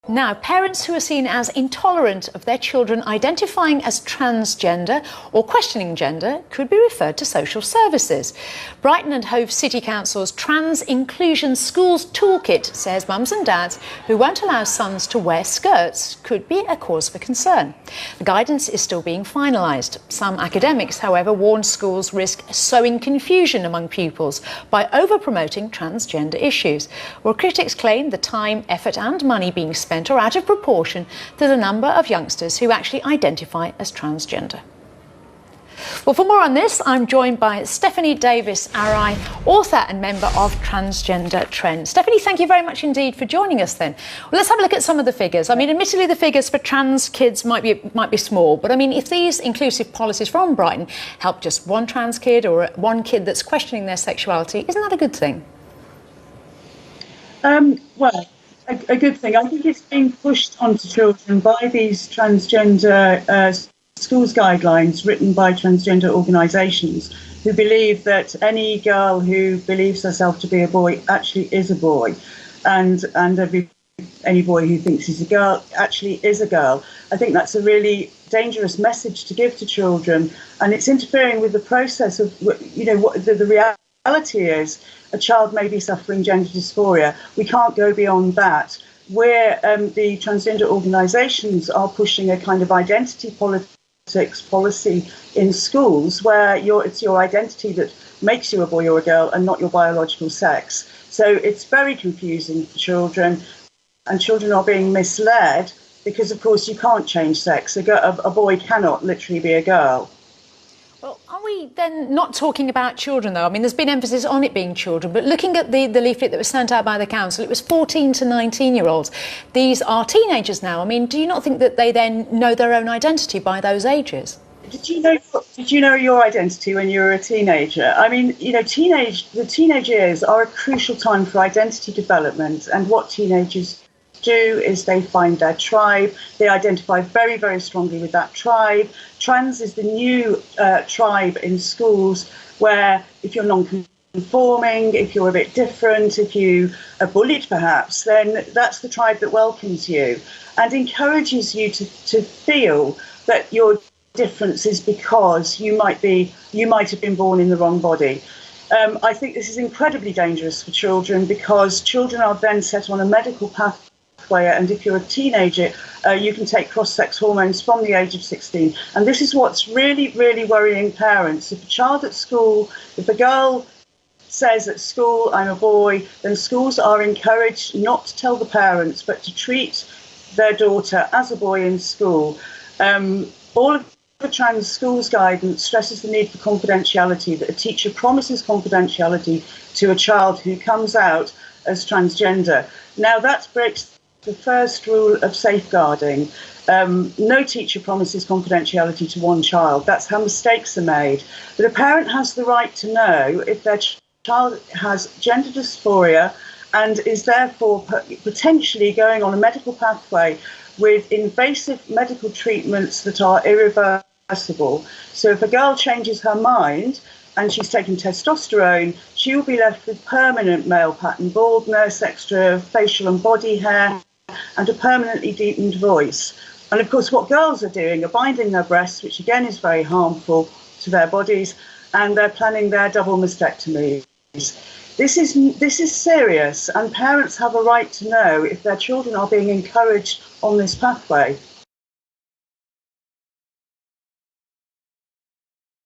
Now, parents who are seen as intolerant of their children identifying as transgender or questioning gender could be referred to social services. Brighton and Hove City Council's Trans Inclusion Schools Toolkit says mums and dads who won't allow sons to wear skirts could be a cause for concern. The guidance is still being finalised. Some academics, however, warn schools risk sowing confusion among pupils by over-promoting transgender issues, while critics claim the time, effort and money being spent are out of proportion to the number of youngsters who actually identify as transgender. Well, for more on this, I'm joined by Stephanie Davies-Arai, author and member of Transgender Trend. Stephanie, thank you very much indeed for joining us then. Well, let's have a look at some of the figures. I mean, admittedly, the figures for trans kids might be small, but I mean, if these inclusive policies from Brighton help just one trans kid or one kid that's questioning their sexuality, isn't that a good thing? Well, a good thing. I think it's being pushed onto children by these transgender schools guidelines written by transgender organisations who believe that any girl who believes herself to be a boy actually is a boy, and any boy who thinks he's a girl actually is a girl. I think that's a really dangerous message to give to children, and it's interfering with the process of, you know, what the reality is. A child may be suffering gender dysphoria. We can't go beyond that. Where the transgender organisations are pushing a kind of identity politics policy in schools, where it's your identity that makes you a boy or a girl and not your biological sex. So it's very confusing for children, and children are being misled because, of course, you can't change sex. A boy cannot literally be a girl. Well, are we then not talking about children, though? I mean, there's been emphasis on it being children, but looking at the leaflet that was sent out by the council, it was 14 to 19-year-olds. These are teenagers now. I mean, do you not think that they then know their own identity by those ages? Did you know your identity when you were a teenager? I mean, you know, the teenage years are a crucial time for identity development, and what teenagers do is they find their tribe. They identify very, very strongly with that tribe. Trans is the new tribe in schools, where if you're non-conforming, if you're a bit different, if you are bullied perhaps, then that's the tribe that welcomes you and encourages you to feel that your difference is because you might have been born in the wrong body. I think this is incredibly dangerous for children, because children are then set on a medical pathway, and if you're a teenager, you can take cross-sex hormones from the age of 16. And this is what's really, really worrying parents. If a child at school, if a girl says at school, I'm a boy, then schools are encouraged not to tell the parents, but to treat their daughter as a boy in school. All of the trans schools guidance stresses the need for confidentiality, that a teacher promises confidentiality to a child who comes out as transgender. Now, that breaks the first rule of safeguarding. No teacher promises confidentiality to one child. That's how mistakes are made. But a parent has the right to know if their child has gender dysphoria and is therefore potentially going on a medical pathway with invasive medical treatments that are irreversible. So if a girl changes her mind and she's taking testosterone, she will be left with permanent male pattern baldness, extra facial and body hair, and a permanently deepened voice. And of course, what girls are doing are binding their breasts, which again is very harmful to their bodies, and they're planning their double mastectomies. This is serious, and parents have a right to know if their children are being encouraged on this pathway.